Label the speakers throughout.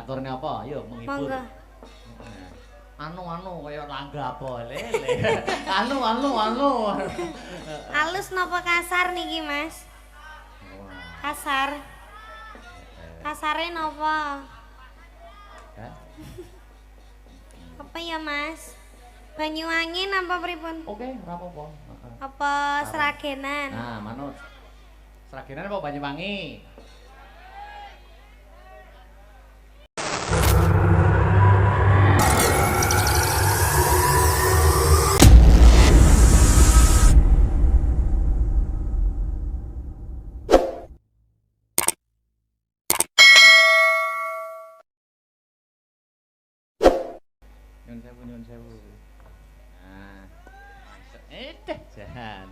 Speaker 1: aturne apa? Ayo menghibur.
Speaker 2: Monggo.
Speaker 1: Anu kaya langga apa lele. Anu.
Speaker 2: Halus napa kasar niki, Mas? Kasar. Kasare napa?
Speaker 1: Hah?
Speaker 2: Apa ya, Mas? Banyuwangi napa pripun?
Speaker 1: Oke, ora apa-apa.
Speaker 2: Apa seragenan?
Speaker 1: Nah, manut. Seragenan apa Banyuwangi? Nyun sewu. Nah, jahan.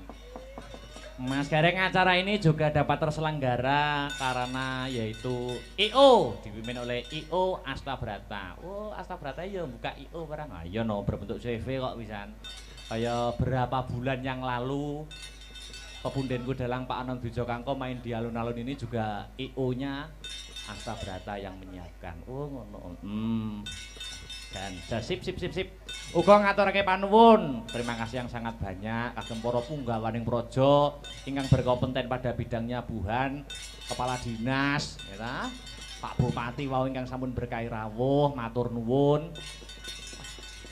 Speaker 1: Mas Gareng, acara ini juga dapat terselenggara karena yaitu IO dipimpin oleh IO Astabrata. Oh, Astabrata ya buka IO barang. Ah, iya no berbentuk CV kok pisan. Kayak berapa bulan yang lalu Pepundenku Dalang Pak Anon Bijokangko main di alun-alun ini juga IO-nya Astabrata yang menyiapkan. Oh, ngono. Dan sip. Uga ngaturake panuwun. Terima kasih yang sangat banyak kagem para punggawaning praja ingkang berkompeten pada bidangnya Buhan, kepala dinas, ya Pak Bupati wau ingkang sampun berkahi rawuh, matur nuwun.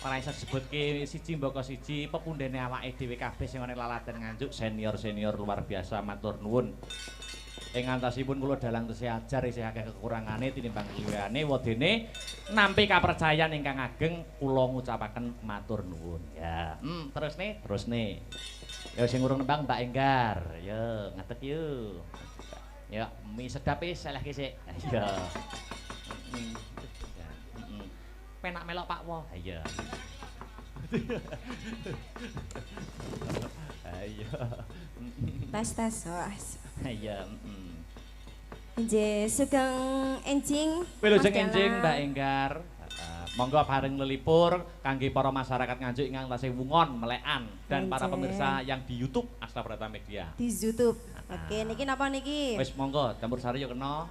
Speaker 1: Ora isa disebutke siji mbaka siji pepundhene awake dhewe kabeh sing ana lalaten Nganjuk senior luar biasa matur nuwun. Ing antasipun kula Dalang tesih ajar isih akeh kekurangane tinimbang liyane wadene nampi kapercayan ingkang ageng kula ngucapaken matur nuwun. Ya, terus nih. Ya sing urung nembang Mbak Enggar. Ya, ngadeg yuk. Ya, mie sedap wis selehke sik. Ya. Penak melok Pak Wo. Ya. Ayo.
Speaker 3: Tas.
Speaker 1: Iya,
Speaker 3: Nggih, sugeng enjing.
Speaker 1: Wilujeng enjing Mbak Enggar. Monggo bareng lelipur kangge para masyarakat Nganjuk ingkang tasih wungon melekan dan para pemirsa yang di YouTube Astabrata Media.
Speaker 3: Di YouTube. Oke, niki napa niki?
Speaker 1: Wis monggo campur sari yo kena.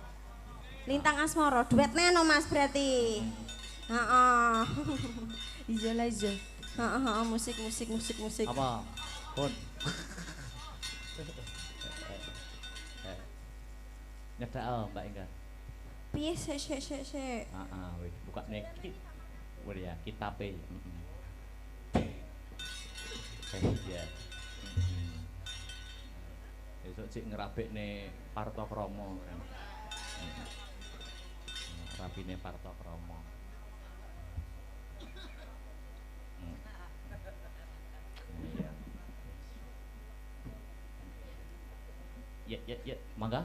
Speaker 3: Lintang Asmara, duetnya no Mas berarti. Heeh. Ijo lah ijo. Heeh, musik.
Speaker 1: Apa? Pun. Nyedak Mbak Enggar.
Speaker 3: Piye sik.
Speaker 1: Heeh, wis buka nek ya kitabe. Iya. Besok cik ngerabekne Partokrama. Rapine Partokrama. Iya. Ya, mangga.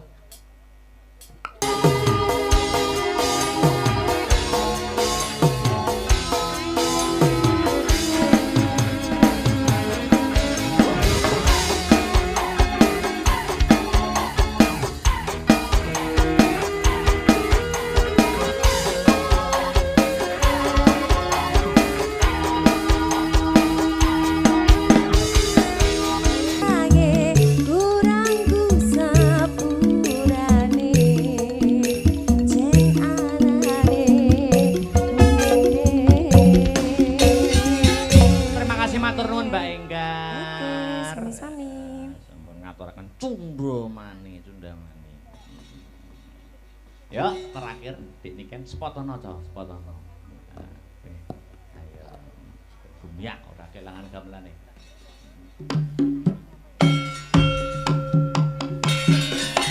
Speaker 1: Ya, terakhir dik kan spotono to, spotono. Ayo. Bumiak ora kelangan gamelane.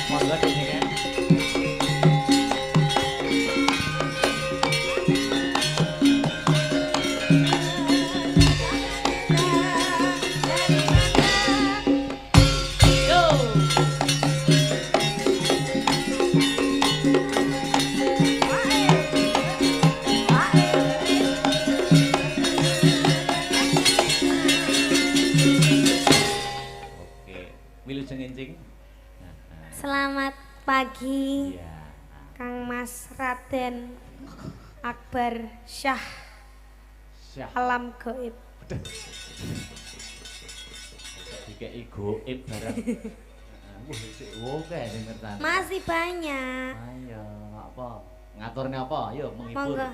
Speaker 1: Monggo dik kan.
Speaker 2: Selamat pagi, Kang Mas Raden Akbar Syah Alam Gaib.
Speaker 1: Dikei goib barang. Oke,
Speaker 2: Masih banyak.
Speaker 1: Ayo, apa? Ngaturne apa? Ayo menghibur.
Speaker 2: Monggo.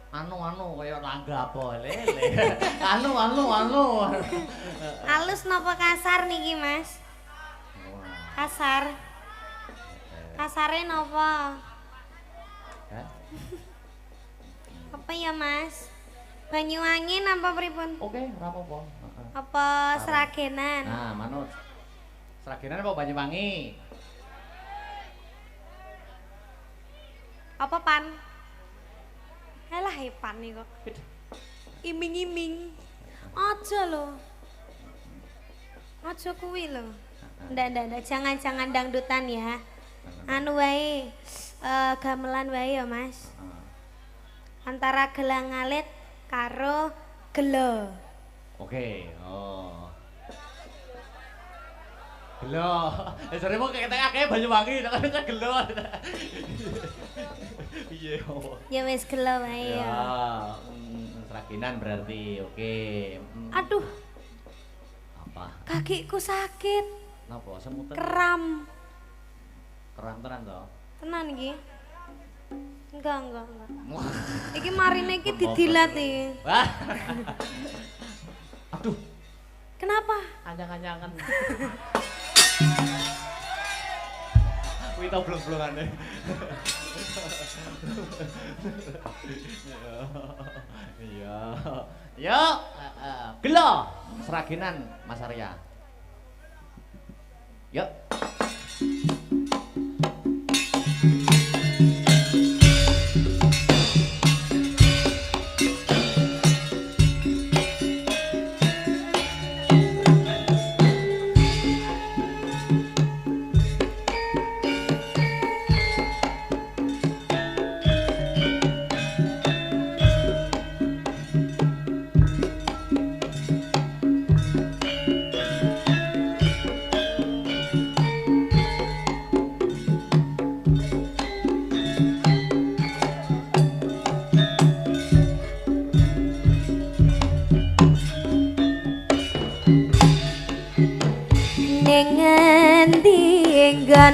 Speaker 1: Anu kaya langga apa lele. Anu.
Speaker 2: Halus napa kasar niki, Mas? Kasar. Kasare napa?
Speaker 1: Hah?
Speaker 2: Apa ya, Mas? Banyuwangi napa pripun?
Speaker 1: Oke, ora apa-apa.
Speaker 2: Apa seragenan?
Speaker 1: Nah, manut. Seragenan apa Banyuwangi?
Speaker 2: Apa pan? Alah pan nih kok. Iming-iming. Aja lho. Aja kuwi lho. Ndak, jangan dangdutan ya. Anu wae gamelan wae ya, Mas. Antara gelang alit karo gelo.
Speaker 1: Oke, oh. Gelo. Jare mau ketek akeh Banyuwangi nek kan gelo. Piye opo?
Speaker 2: Ya wis gelo wae ya.
Speaker 1: Seraginan berarti. Oke.
Speaker 2: Aduh,
Speaker 1: Apa?
Speaker 2: kakiku sakit.
Speaker 1: Napa semutan?
Speaker 2: Kram.
Speaker 1: Keran tenan to?
Speaker 2: Tenan iki. Enggak. Iki marine iki didilat iki.
Speaker 1: Wah. Aduh,
Speaker 2: Kenapa?
Speaker 1: anyang-anyangan. Kuwi tau blong-blongane. Iya. Yo, gelo seraginan Mas Arya. Yuk.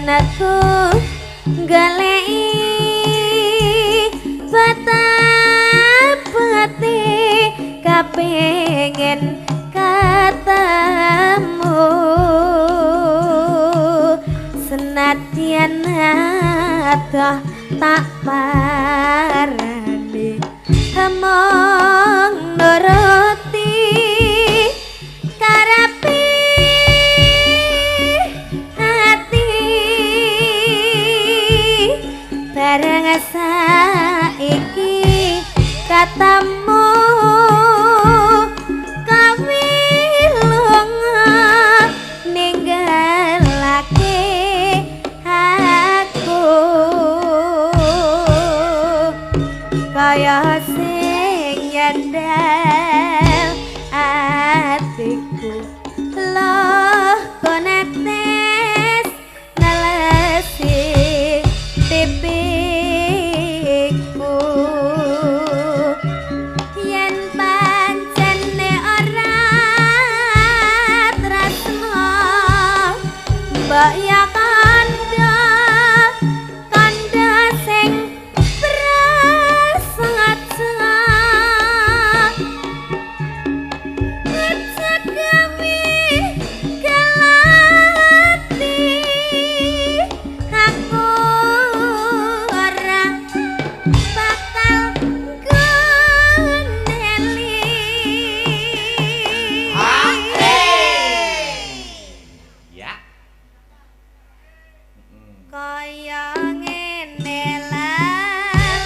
Speaker 2: Aku galei patah-pati kapengen ketemu senadyan adoh tak parani among nuruti karepe bareng saiki katamu kawilunga ninggalake aku kaya sing nyandal atiku loh konektes nalesi pipiku yen pancene ora tresno mbok ya kandha sing prasaja ngecekami kelati aku ora bakal guneli
Speaker 1: Ya.
Speaker 2: kaya ngene lakonku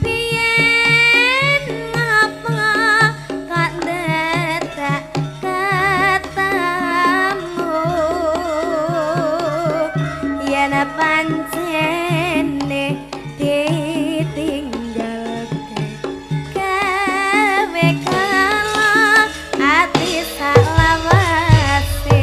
Speaker 2: biyen ngapa kok ndedak katamu yen pancene ditinggalke gawe kalah ati salawase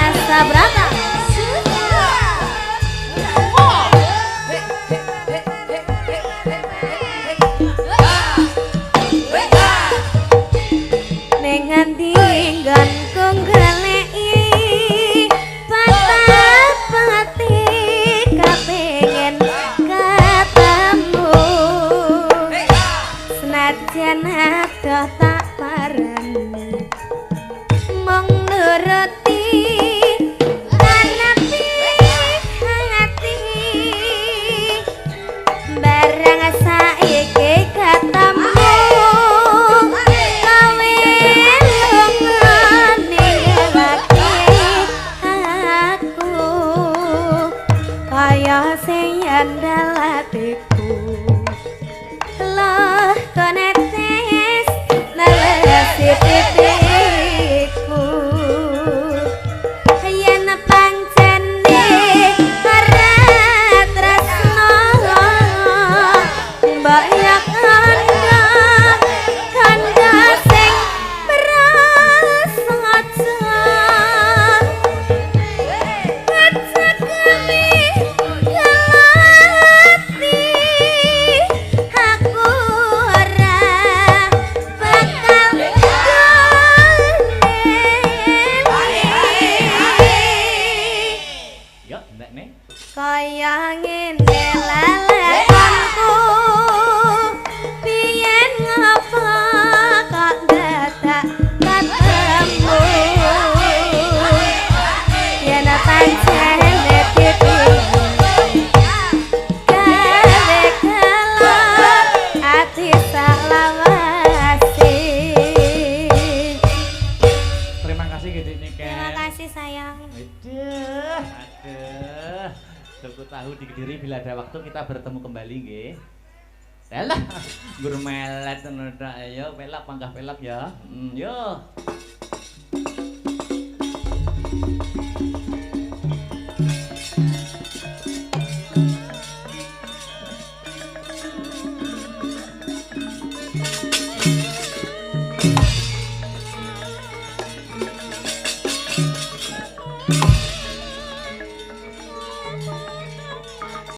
Speaker 2: Asa Brata kaya sing yandal atiku loh konetes nelesi pipiku yen pancene ora tresno mbak ya kanda sing prasaja kaya ngene lelekanku biyen ngapa kok dadak ketemu yen pancen pipi gawe kala ati salawasi.
Speaker 1: Terima kasih gede nih Ken.
Speaker 2: Terima kasih sayang.
Speaker 1: Aduh. Aku tahu di Kediri bila ada waktu kita bertemu kembali nggih. Yalah, gur melet ngono tok. Ayo pelak panggah pelak ya. Yo.